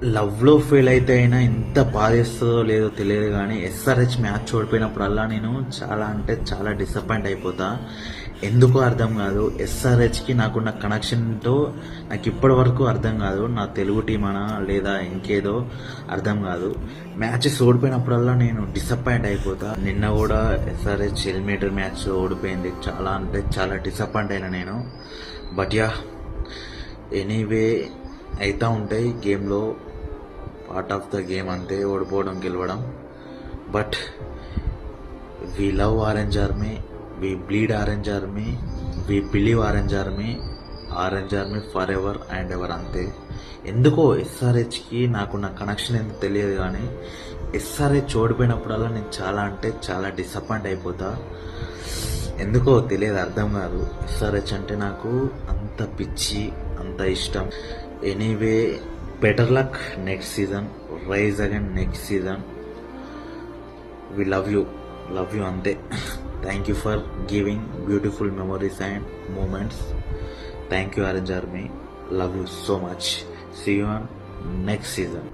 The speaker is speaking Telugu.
లవ్లో ఫెయిల్ అయితే అయినా ఎంత బాధేస్తుందో లేదో తెలియదు, కానీ ఎస్ఆర్హెచ్ మ్యాచ్ ఓడిపోయినప్పుడల్లా నేను చాలా అంటే చాలా డిసప్పాయింట్ అయిపోతా. ఎందుకో అర్థం కాదు. ఎస్ఆర్హెచ్కి నాకున్న కనెక్షన్తో నాకు ఇప్పటి వరకు అర్థం కాదు. నా తెలుగు టీం అనా లేదా ఇంకేదో అర్థం కాదు. మ్యాచెస్ ఓడిపోయినప్పుడల్లా నేను డిసప్పాయింట్ అయిపోతా. నిన్న కూడా ఎస్ఆర్హెచ్ ఎలిమినేటర్ మ్యాచ్ ఓడిపోయింది. చాలా అంటే చాలా డిసప్పాయింట్ అయినా నేను. బట్ యా, ఎనీవే అవుతూ ఉంటాయి గేమ్లో. పార్ట్ ఆఫ్ ద గేమ్ అంతే, ఓడిపోవడం గెలవడం. But we love orange army, we bleed orange army, we believe orange army, orange army for ever and ever అంతే. ఎందుకో ఎస్ఆర్హెచ్కి నాకున్న కనెక్షన్ ఎందుకు తెలియదు, కానీ ఎస్ఆర్హెచ్ ఓడిపోయినప్పుడల్లా నేను చాలా అంటే చాలా డిసప్పాయింట్ అయిపోతా. ఎందుకో తెలియదు, అర్థం కాదు. ఎస్ఆర్హెచ్ అంటే నాకు అంత పిచ్చి, అంత ఇష్టం. Anyway, better luck next season, rise again next season. We love you అంతే. Thank you for giving beautiful memories and moments. Thank you orange army, love you so much. See you on next season.